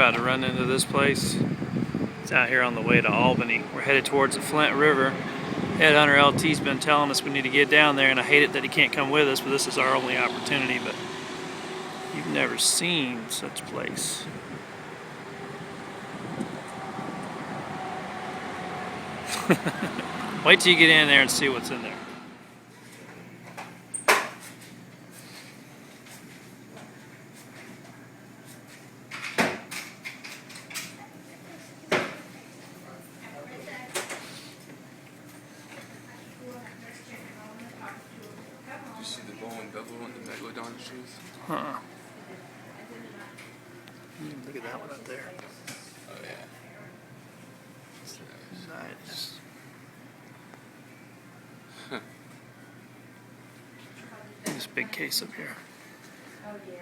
about to run into this place. It's out here on the way to Albany. We're headed towards the Flint River. HeadHunterLT's been telling us we need to get down there, and I hate it that he can't come with us, but this is our only opportunity. But you've never seen such a place. Wait till you get in there and see what's in there. You see the bowl and bevel and the megalodon shoes? Huh. Look at that one up there. Oh yeah. Nice. This big case up here. Oh yeah.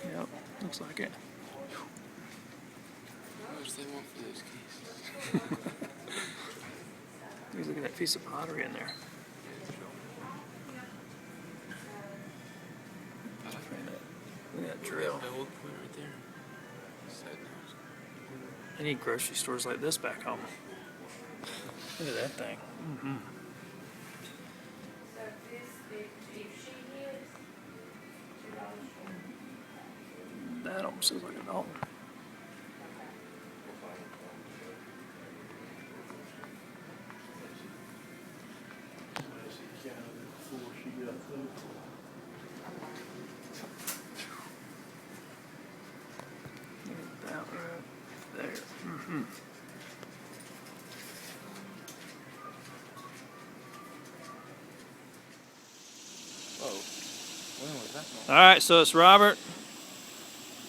Yep, looks like it. How much they want for those cases? Look at that piece of pottery in there. Look at that drill. That old point right there. Side nose. I need grocery stores like this back home. Look at that thing. Mm-hmm. That almost looks like an Alton. That right there. Mm-hmm. Whoa. When was that one? All right, so it's Robert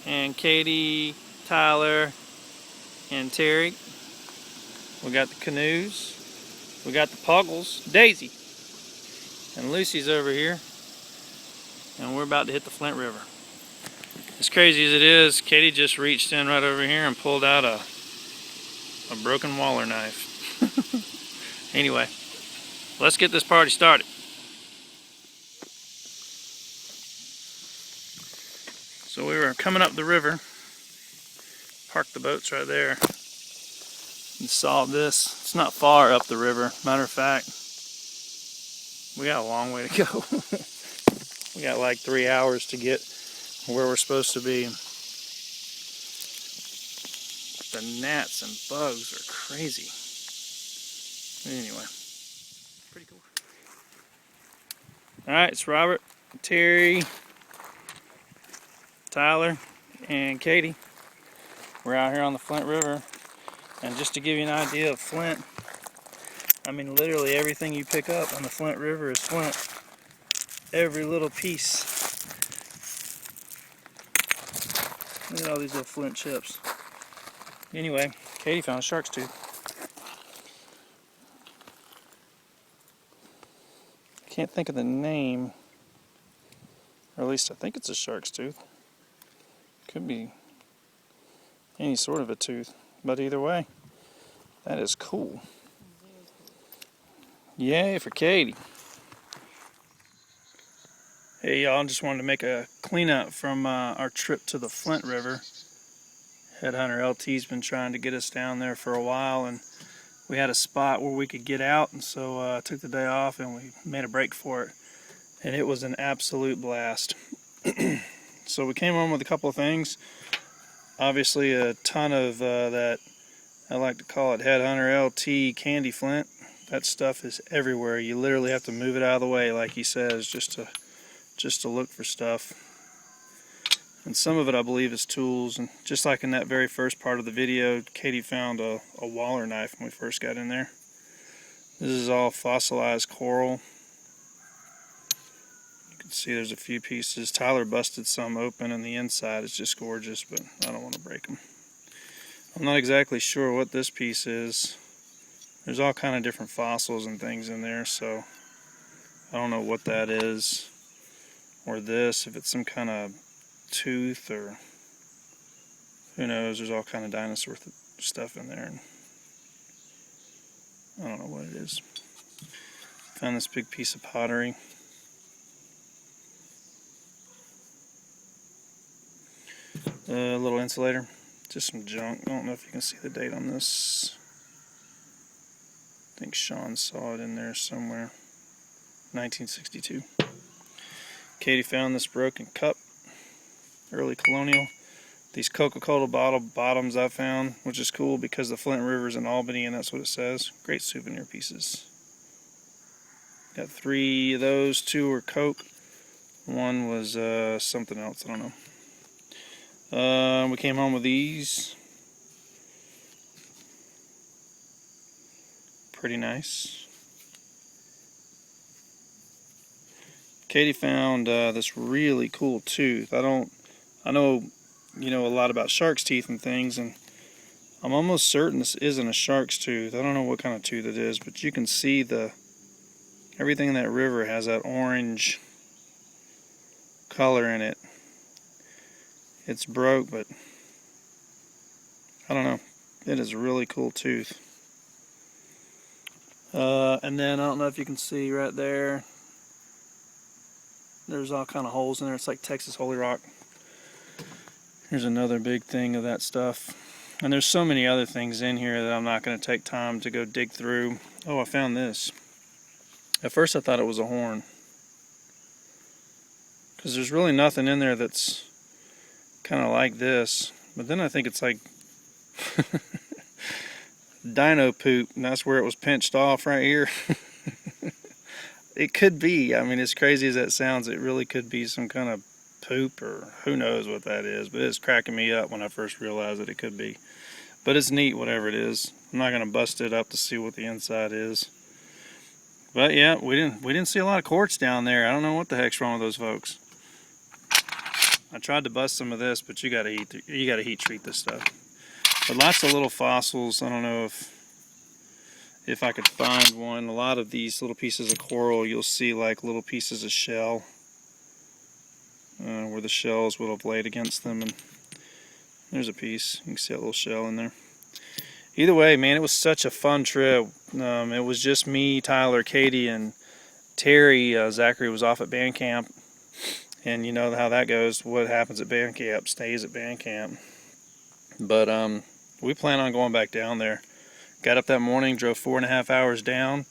and Katie, Tyler, and Terry. We got the canoes. We got the Puggles, Daisy, and Lucy's over here. And we're about to hit the Flint River. As crazy as it is, Katie just reached in right over here and pulled out a broken Waller knife. Anyway, let's get this party started. So we were coming up the river, parked the boats right there, and saw this. It's not far up the river. Matter of fact, we got a long way to go. We got like 3 hours to get where we're supposed to be. The gnats and bugs are crazy. Anyway, pretty cool. All right, it's Robert, Terry, Tyler, and Katie. We're out here on the Flint River, and just to give you an idea of Flint, I mean literally everything you pick up on the Flint River is Flint. Every little piece. Look at all these little Flint chips. Anyway, Katie found a shark's tooth. I can't think of the name, or at least I think it's a shark's tooth. Could be any sort of a tooth, but either way, that is cool. Yay for Katie. Hey y'all, just wanted to make a cleanup from our trip to the Flint River. HeadHunterLT's been trying to get us down there for a while, and we had a spot where we could get out, and so I took the day off and we made a break for it. And it was an absolute blast. So we came home with a couple of things. Obviously a ton of that, I like to call it HeadHunterLT candy flint. That stuff is everywhere. You literally have to move it out of the way, like he says, just to look for stuff. And some of it I believe is tools, and just like in that very first part of the video, Katie found a Waller knife when we first got in there. This is all fossilized coral. You can see there's a few pieces. Tyler busted some open, and the inside is just gorgeous, but I don't want to break them. I'm not exactly sure what this piece is. There's all kind of different fossils and things in there, so I don't know what that is. Or this, if it's some kind of tooth, or who knows. There's all kind of dinosaur stuff in there. And I don't know what it is. Found this big piece of pottery. A little insulator. Just some junk. I don't know if you can see the date on this. I think Sean saw it in there somewhere. 1962. Katie found this broken cup. Early colonial. These Coca-Cola bottle bottoms I found, which is cool because the Flint River's in Albany and that's what it says. Great souvenir pieces. Got 3 of those. 2 were Coke. 1 was something else, I don't know. We came home with these. Pretty nice. Katie found this really cool tooth. I know you know a lot about shark's teeth and things, and I'm almost certain this isn't a shark's tooth. I don't know what kind of tooth it is, but you can see everything in that river has that orange color in it. It's broke, but I don't know. It is a really cool tooth. And then I don't know if you can see right there. There's all kind of holes in there. It's like Texas Holy Rock. Here's another big thing of that stuff. And there's so many other things in here that I'm not going to take time to go dig through. Oh, I found this. At first I thought it was a horn, because there's really nothing in there that's kind of like this. But then I think it's like dino poop, and that's where it was pinched off right here. It could be. I mean, as crazy as that sounds, it really could be some kind of poop, or who knows what that is. But it's cracking me up when I first realized that it could be. But it's neat, whatever it is. I'm not going to bust it up to see what the inside is. But yeah, we didn't see a lot of quartz down there. I don't know what the heck's wrong with those folks. I tried to bust some of this, but you gotta heat treat this stuff. But lots of little fossils. I don't know if I could find one. A lot of these little pieces of coral, you'll see like little pieces of shell where the shells would have laid against them. And there's a piece. You can see a little shell in there. Either way, man, it was such a fun trip. It was just me, Tyler, Katie, and Terry. Zachary was off at band camp. And you know how that goes. What happens at band camp stays at band camp. But we plan on going back down there. Got up that morning, drove 4.5 hours down,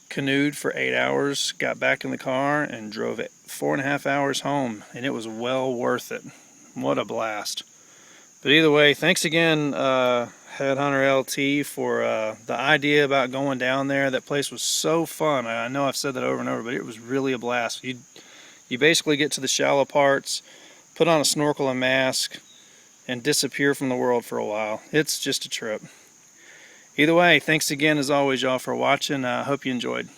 canoed for 8 hours, got back in the car, and drove 4.5 hours home. And it was well worth it. What a blast. But either way, thanks again, HeadHunterLT, for the idea about going down there. That place was so fun. I know I've said that over and over, but it was really a blast. You basically get to the shallow parts, put on a snorkel and mask, and disappear from the world for a while. It's just a trip. Either way, thanks again as always, y'all, for watching. I hope you enjoyed.